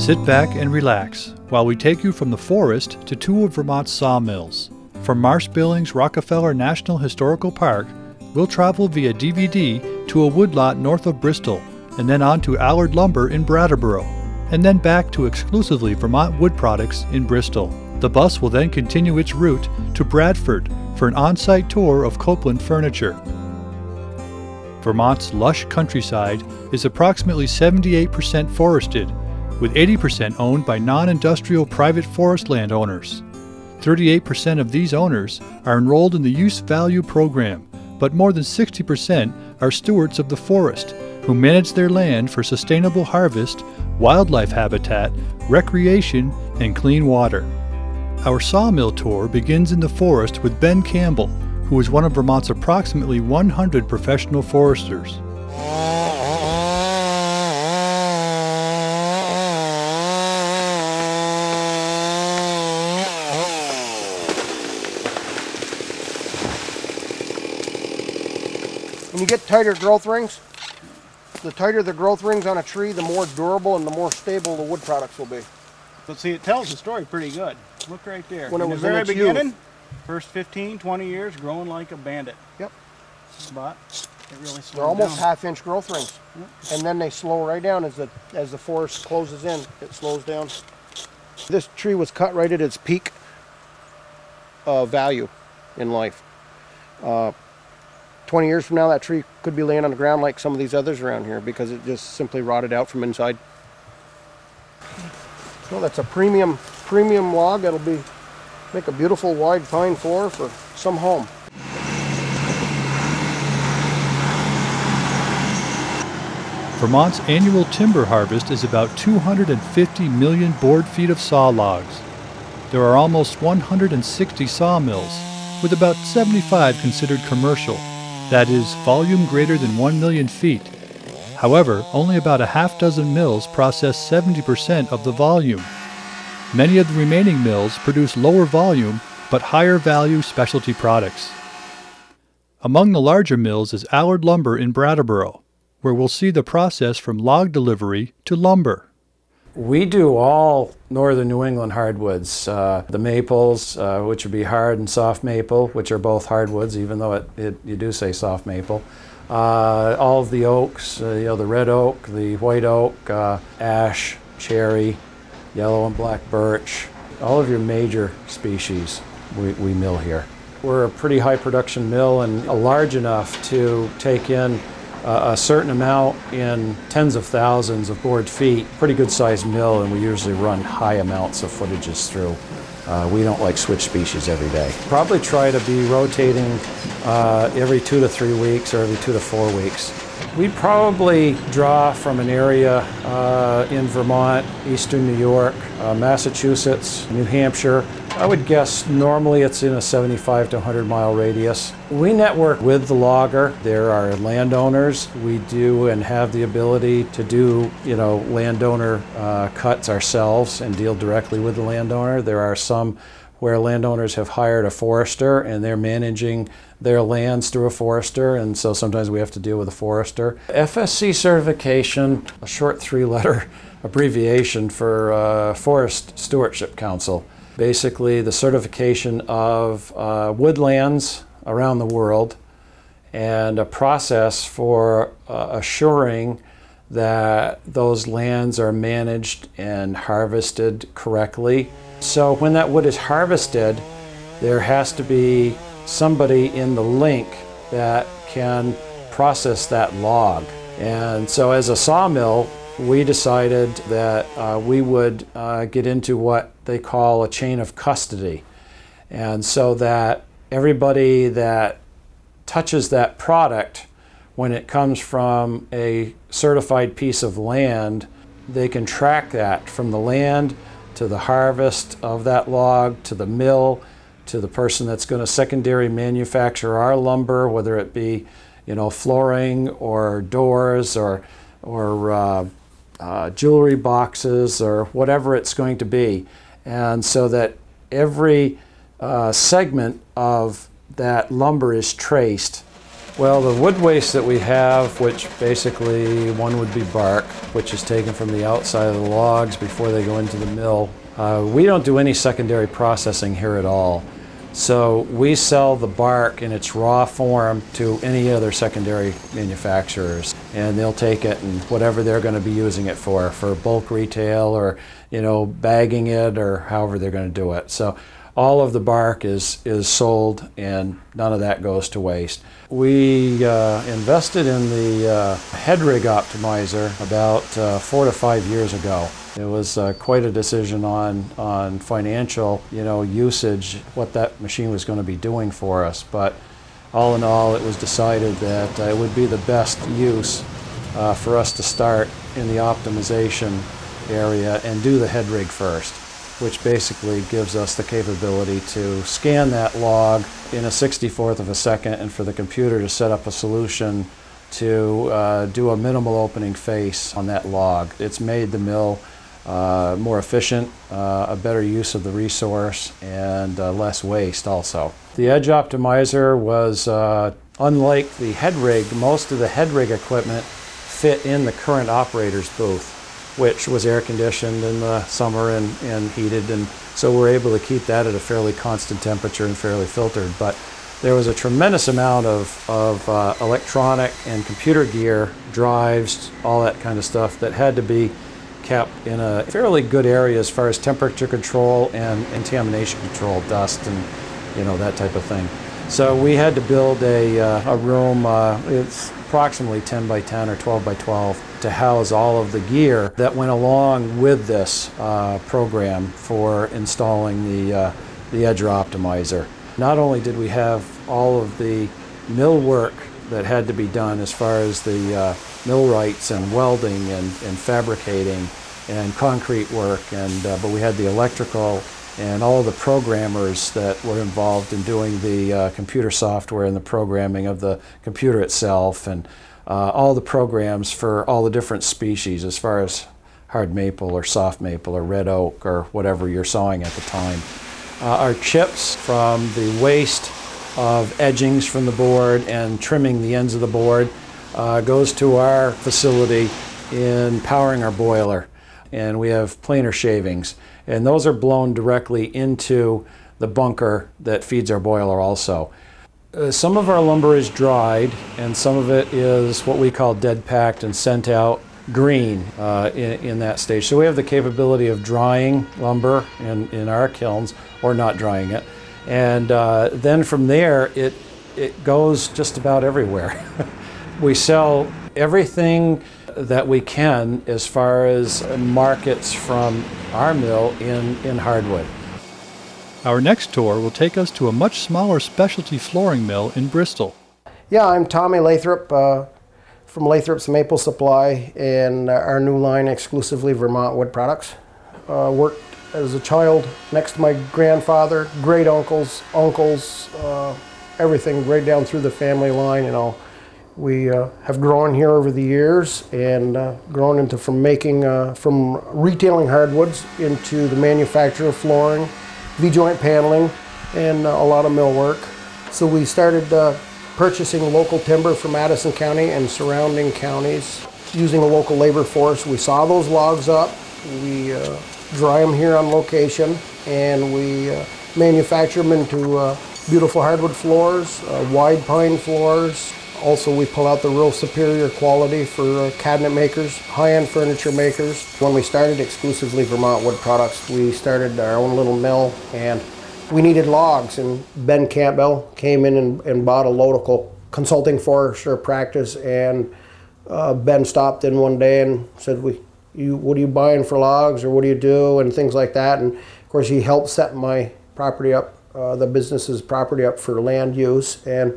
Sit back and relax while we take you from the forest to two of Vermont's sawmills. From Marsh-Billings Rockefeller National Historical Park, we'll travel via DVD to a woodlot north of Bristol, and then on to Allard Lumber in Brattleboro, and then back to exclusively Vermont wood products in Bristol. The bus will then continue its route to Bradford for an on-site tour of Copeland Furniture. Vermont's lush countryside is approximately 78% forested, with 80% owned by non-industrial private forest landowners. 38% of these owners are enrolled in the Use Value program, but more than 60% are stewards of the forest, who manage their land for sustainable harvest, wildlife habitat, recreation, and clean water. Our sawmill tour begins in the forest with Ben Campbell, who is one of Vermont's approximately 100 professional foresters. When you get tighter growth rings, the tighter the growth rings on a tree, the more durable and the more stable the wood products will be. But see, it tells the story pretty good. Look right there. When it was the very in its beginning, youth. first 15, 20 years, growing like a bandit. Yep. But it really slowed They're almost down. half-inch growth rings. Yep. And then they slow right down as the forest closes in. It slows down. This tree was cut right at its peak value in life. 20 years from now, that tree could be laying on the ground like some of these others around here because it just simply rotted out from inside. So that's a premium log. That'll make a beautiful wide pine floor for some home. Vermont's annual timber harvest is about 250 million board feet of saw logs. There are almost 160 sawmills, with about 75 considered commercial, that is, volume greater than 1 million feet. However, only about a half dozen mills process 70% of the volume. Many of the remaining mills produce lower volume but higher value specialty products. Among the larger mills is Allard Lumber in Brattleboro, where we'll see the process from log delivery to lumber. We do all northern New England hardwoods. The maples, which would be hard and soft maple, which are both hardwoods, even though you do say soft maple. All of the oaks, the red oak, the white oak, ash, cherry, yellow and black birch. All of your major species we mill here. We're a pretty high production mill and large enough to take in a certain amount in tens of thousands of board feet. Pretty good sized mill, and we usually run high amounts of footages through. We don't like switch species every day. Probably try to be rotating every 2 to 3 weeks or every 2 to 4 weeks. We probably draw from an area in Vermont, eastern New York, Massachusetts, New Hampshire. I would guess normally it's in a 75 to 100 mile radius. We network with the logger. There are landowners. We do and have the ability to do, landowner cuts ourselves and deal directly with the landowner. There are some where landowners have hired a forester and they're managing their lands through a forester, and so sometimes we have to deal with a forester. FSC certification, a short 3-letter abbreviation for Forest Stewardship Council. Basically the certification of woodlands around the world and a process for assuring that those lands are managed and harvested correctly. So when that wood is harvested, there has to be somebody in the link that can process that log. And so as a sawmill, we decided that we would get into what they call a chain of custody. And so that everybody that touches that product, when it comes from a certified piece of land, they can track that from the land to the harvest of that log, to the mill, to the person that's going to secondary manufacture our lumber, whether it be, flooring or doors or jewelry boxes or whatever it's going to be. And so that every segment of that lumber is traced Well, the wood waste that we have, which basically one would be bark, which is taken from the outside of the logs before they go into the mill. We don't do any secondary processing here at all. So we sell the bark in its raw form to any other secondary manufacturers, and they'll take it and whatever they're going to be using it for bulk retail or, bagging it or however they're going to do it. So all of the bark is sold and none of that goes to waste. We invested in the head rig optimizer about 4 to 5 years ago. It was quite a decision on financial, usage, what that machine was going to be doing for us. But all in all, it was decided that it would be the best use for us to start in the optimization area and do the head rig first, which basically gives us the capability to scan that log in a 64th of a second and for the computer to set up a solution to do a minimal opening face on that log. It's made the mill more efficient, a better use of the resource, and less waste also. The edge optimizer was, unlike the head rig, most of the head rig equipment fit in the current operator's booth, which was air conditioned in the summer and heated, and so we're able to keep that at a fairly constant temperature and fairly filtered. But there was a tremendous amount of electronic and computer gear, drives, all that kind of stuff that had to be kept in a fairly good area as far as temperature control and contamination control, dust and that type of thing. So we had to build a room, it's approximately 10 by 10 or 12 by 12, to house all of the gear that went along with this program for installing the edge optimizer. Not only did we have all of the mill work that had to be done as far as the millwrights and welding and fabricating and concrete work, but we had the electrical and all of the programmers that were involved in doing the computer software and the programming of the computer itself, and all the programs for all the different species as far as hard maple or soft maple or red oak or whatever you're sawing at the time. Our chips from the waste of edgings from the board and trimming the ends of the board goes to our facility in powering our boiler. And we have planer shavings, and those are blown directly into the bunker that feeds our boiler also. Some of our lumber is dried, and some of it is what we call dead packed and sent out green in that stage. So we have the capability of drying lumber in our kilns or not drying it. And then from there, it goes just about everywhere. We sell everything that we can as far as markets from our mill in hardwood. Our next tour will take us to a much smaller specialty flooring mill in Bristol. Yeah, I'm Tommy Lathrop from Lathrop's Maple Supply and our new line, exclusively Vermont Wood Products. Worked as a child next to my grandfather, great uncles, everything right down through the family line. We have grown here over the years and grown into from retailing hardwoods into the manufacture of flooring, V-joint paneling, and a lot of millwork. So we started purchasing local timber from Madison County and surrounding counties using a local labor force. We saw those logs up, we dry them here on location, and we manufacture them into beautiful hardwood floors, wide pine floors. Also, we pull out the real superior quality for cabinet makers, high-end furniture makers. When we started exclusively Vermont Wood Products, we started our own little mill, and we needed logs, and Ben Campbell came in and bought a local consulting forester practice, and Ben stopped in one day and said, what are you buying for logs, or what do you do, and things like that. And of course, he helped set my property up, the business's property up for land use. And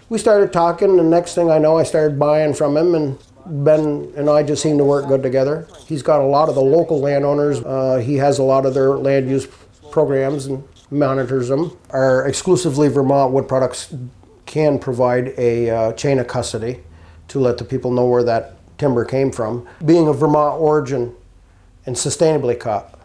we started talking, and next thing I know, I started buying from him, and Ben and I just seemed to work good together. He's got a lot of the local landowners. He has a lot of their land use programs and monitors them. Our exclusively Vermont Wood Products can provide a chain of custody to let the people know where that timber came from. Being of Vermont origin and sustainably cut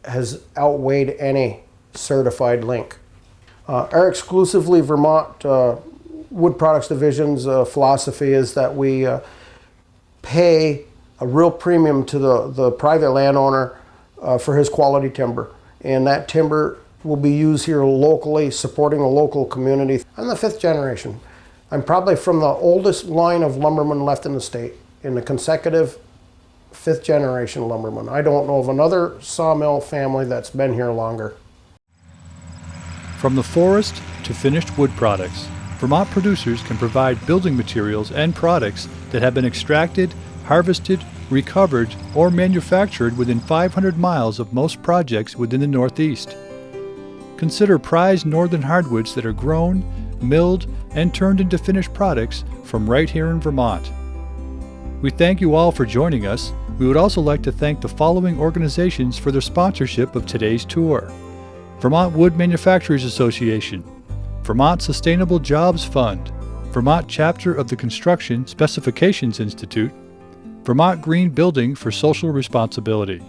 has outweighed any certified link. Our exclusively Vermont Wood Products Division's philosophy is that we pay a real premium to the private landowner for his quality timber. And that timber will be used here locally, supporting the local community. I'm the 5th generation. I'm probably from the oldest line of lumbermen left in the state, in the consecutive 5th generation lumberman. I don't know of another sawmill family that's been here longer. From the forest to finished wood products, Vermont producers can provide building materials and products that have been extracted, harvested, recovered, or manufactured within 500 miles of most projects within the Northeast. Consider prized northern hardwoods that are grown, milled, and turned into finished products from right here in Vermont. We thank you all for joining us. We would also like to thank the following organizations for their sponsorship of today's tour: Vermont Wood Manufacturers Association, Vermont Sustainable Jobs Fund, Vermont Chapter of the Construction Specifications Institute, Vermont Green Building for Social Responsibility.